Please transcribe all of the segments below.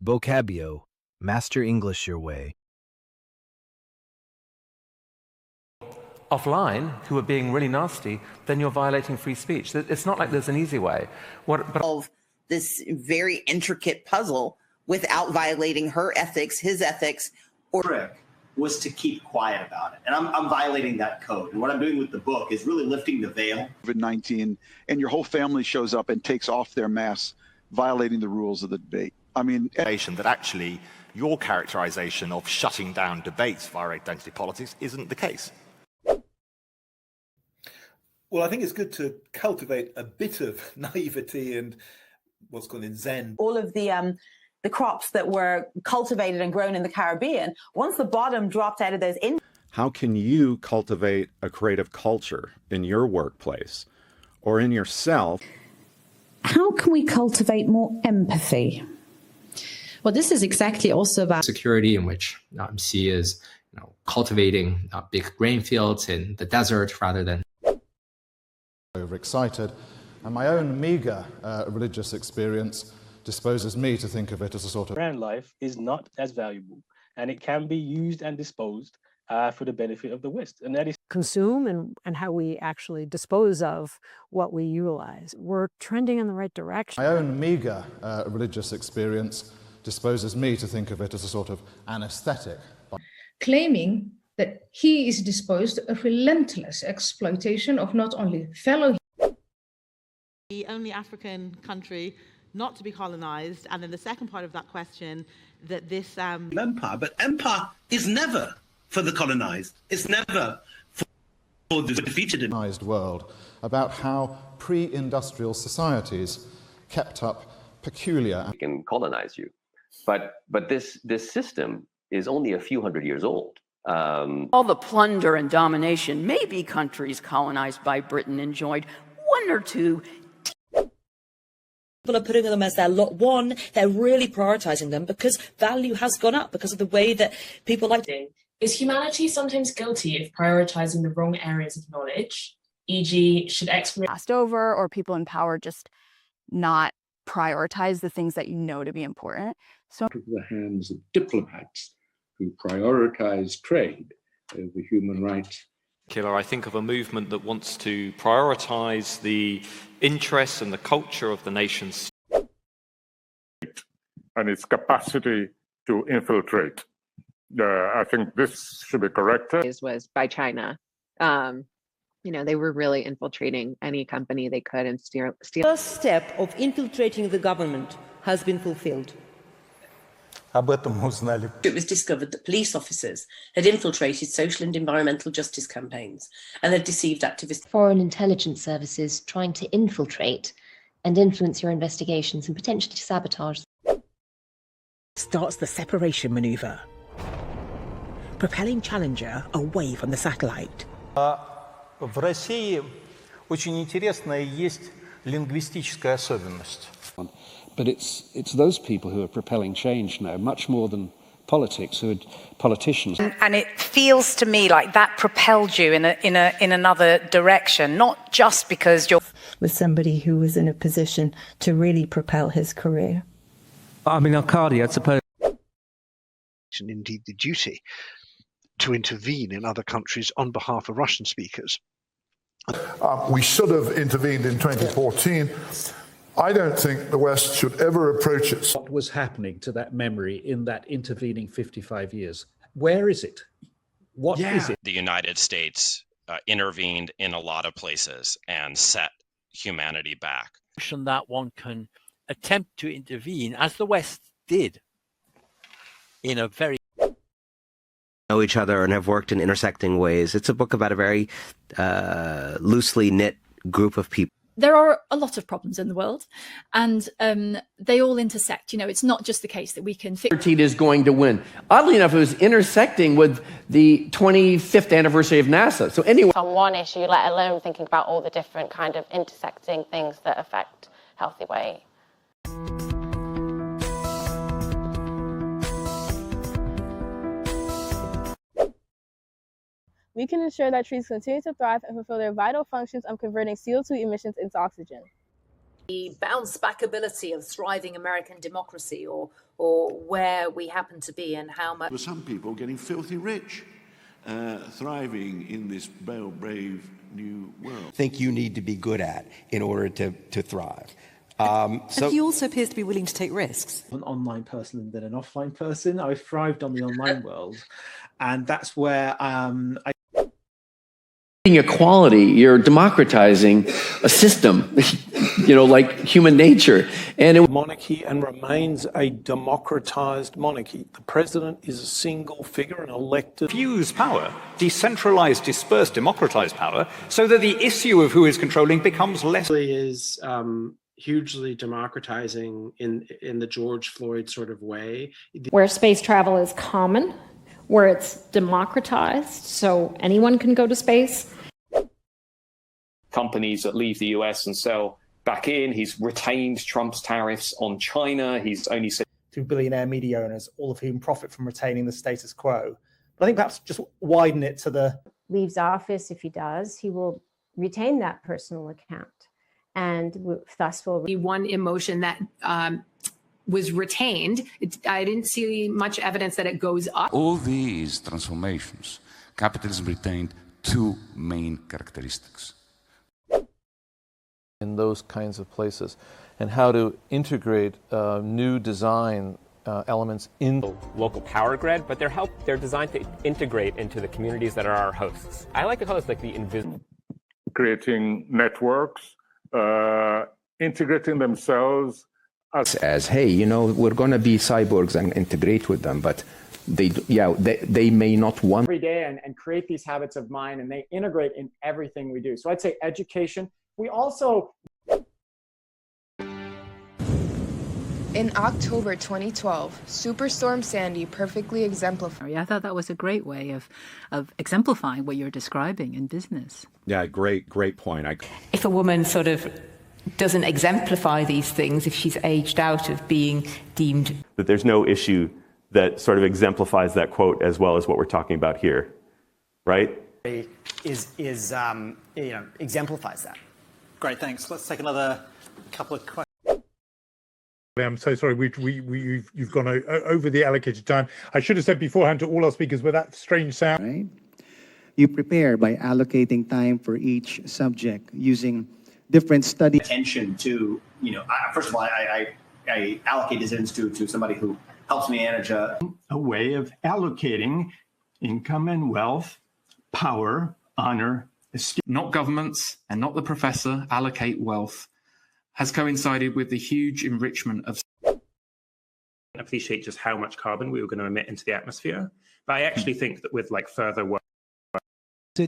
Vocabio. Master English your way. Offline, who are being really nasty, then you're violating free speech. It's not like there's an easy way. Of this very intricate puzzle without violating her ethics, his ethics, or trick was to keep quiet about it. And I'm violating that code. And what I'm doing with the book is really lifting the veil. COVID-19, and your whole family shows up and takes off their masks, violating the rules of the debate. I mean, that actually your characterization of shutting down debates via identity politics isn't the case. Well, I think it's good to cultivate a bit of naivety and what's called in Zen. all of the crops that were cultivated and grown in the Caribbean, once the bottom dropped out of those How can you cultivate a creative culture in your workplace or in yourself? How can we cultivate more empathy? Well, this is exactly also about security, in which C is cultivating big grain fields in the desert rather than overexcited. And my own meager religious experience disposes me to think of it as a sort of brand life is not as valuable, and it can be used and disposed for the benefit of the West, and that is consume and how we actually dispose of what we utilize. We're trending in the right direction. My own meager religious experience disposes me to think of it as a sort of anesthetic. Claiming that he is disposed of relentless exploitation of not only fellow the only African country not to be colonized, and then the second part of that question, that this empire, but empire is never for the colonized. It's never for the defeated world, about how pre-industrial societies kept up peculiar. We can colonize you, but this system is only a few hundred years old. All the plunder and domination, maybe countries colonized by Britain enjoyed one or two. People are putting them as their lot one. They're really prioritizing them because value has gone up because of the way that people like to. Is humanity sometimes guilty of prioritizing the wrong areas of knowledge? E.g., should experts passed over or people in power just not prioritize the things that you know to be important? So, out of the hands of diplomats who prioritize trade over human rights. I think of a movement that wants to prioritize the interests and the culture of the nations. And its capacity to infiltrate. I think this should be corrected. Was by China. They were really infiltrating any company they could and steal. The first step of infiltrating the government has been fulfilled. It was discovered that police officers had infiltrated social and environmental justice campaigns and had deceived activists. Foreign intelligence services trying to infiltrate and influence your investigations and potentially sabotage. Starts the separation maneuver, propelling Challenger away from the satellite. В России очень интересная есть лингвистическая особенность. But it's those people who are propelling change now, much more than politics, who are politicians. And it feels to me like that propelled you in another direction, not just because you're with somebody who was in a position to really propel his career. I mean, Arcadia, I suppose. And indeed the duty to intervene in other countries on behalf of Russian speakers. We should have intervened in 2014. I don't think the West should ever approach it. What was happening to that memory in that intervening 55 years? Where is it? What is it? The United States intervened in a lot of places and set humanity back. That one can attempt to intervene, as the West did, in a very know each other and have worked in intersecting ways. It's a book about a very loosely knit group of people. There are a lot of problems in the world, and they all intersect. It's not just the case that we can fix. Is going to win. Oddly enough, it was intersecting with the 25th anniversary of NASA. So anyway, on one issue, let alone thinking about all the different kind of intersecting things that affect healthy weight. We can ensure that trees continue to thrive and fulfill their vital functions of converting CO2 emissions into oxygen. The bounce back ability of thriving American democracy, or where we happen to be and how much. For some people getting filthy rich, thriving in this brave new world. I think you need to be good at in order to thrive. So he also appears to be willing to take risks. An online person than an offline person. I thrived on the online world, and that's where equality, you're democratizing a system, like human nature. And monarchy and remains a democratized monarchy. The president is a single figure, an elected. Fuse power, decentralize, disperse, democratize power, so that the issue of who is controlling becomes less. Is hugely democratizing in the George Floyd sort of way. Where space travel is common, where it's democratized, so anyone can go to space. Companies that leave the US and sell back in. He's retained Trump's tariffs on China. He's only said to billionaire media owners, all of whom profit from retaining the status quo. But I think perhaps just widen it to the leaves office. If he does, he will retain that personal account, and thus will be one emotion that was retained. I didn't see much evidence that it goes up. All these transformations, capitalism retained two main characteristics. In those kinds of places, and how to integrate new design elements in local power grid, but they're designed to integrate into the communities that are our hosts. I like to call this like the invisible. Creating networks, integrating themselves as hey, we're going to be cyborgs and integrate with them, but they may not want every day and create these habits of mind, and they integrate in everything we do. So I'd say education. We also. In October 2012, Superstorm Sandy perfectly exemplified. I thought that was a great way of exemplifying what you're describing in business. Yeah, great point. If a woman sort of doesn't exemplify these things, if she's aged out of being deemed. That there's no issue that sort of exemplifies that quote as well as what we're talking about here, right? Exemplifies that. Great, thanks. Let's take another couple of questions. I'm so sorry, you've gone over the allocated time. I should have said beforehand to all our speakers with that strange sound. Right? You prepare by allocating time for each subject using different study. Attention to, first of all, I allocate decisions to somebody who helps me manage a way of allocating income and wealth, power, honor. Not governments and not the professor allocate wealth has coincided with the huge enrichment of. I appreciate just how much carbon we were going to emit into the atmosphere, but I actually think that with further work.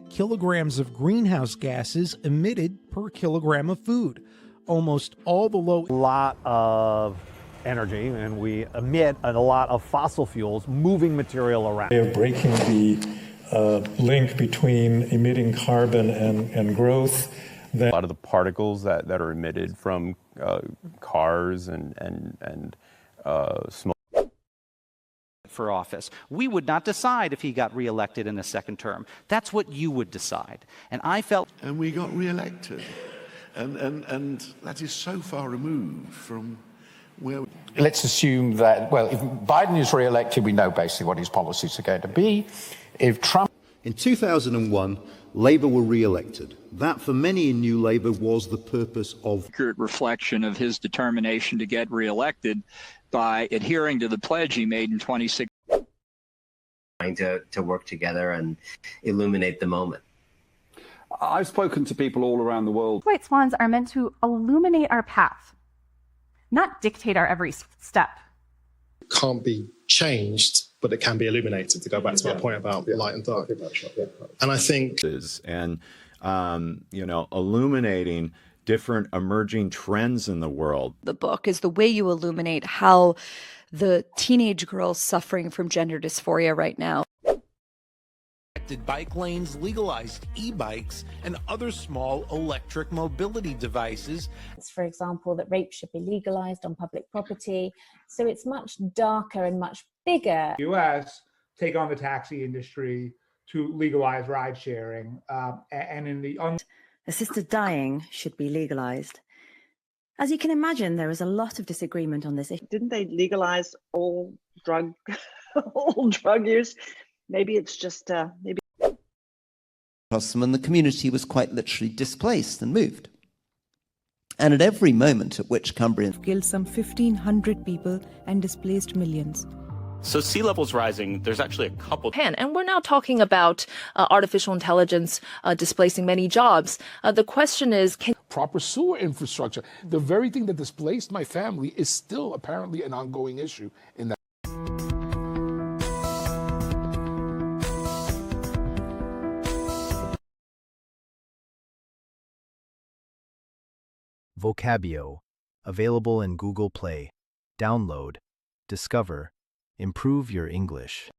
Kilograms of greenhouse gases emitted per kilogram of food. Almost all the lot of energy, and we emit a lot of fossil fuels moving material around. They're breaking the link between emitting carbon and growth. A lot of the particles that are emitted from cars and smoke. For office. We would not decide if he got reelected in a second term. That's what you would decide. And I felt. And we got reelected. And that is so far removed from where. Let's assume that, if Biden is reelected, we know basically what his policies are going to be. If Trump. In 2001, Labour were re-elected. That, for many in New Labour, was the purpose of... Accurate reflection of his determination to get re-elected by adhering to the pledge he made in 2016. Trying to work together and illuminate the moment. I've spoken to people all around the world. White swans are meant to illuminate our path, not dictate our every step. It can't be changed, but it can be illuminated, to go back to my point about light and dark. And I think... And, illuminating different emerging trends in the world. The book is the way you illuminate how the teenage girls suffering from gender dysphoria right now. Bike lanes, legalized e-bikes, and other small electric mobility devices. For example, that rape should be legalized on public property. So it's much darker and much bigger. U.S. take on the taxi industry to legalize ride sharing, and in the assisted dying should be legalized. As you can imagine, there is a lot of disagreement on this issue. Didn't they legalize all drug use? Maybe it's just maybe. And the community was quite literally displaced and moved. And at every moment at which Cumbrians killed some 1,500 people and displaced millions. So sea levels rising, there's actually a couple. And we're now talking about artificial intelligence displacing many jobs. The question is, can proper sewer infrastructure, the very thing that displaced my family, is still apparently an ongoing issue in that. Vocabio, available in Google Play. Download, discover, improve your English.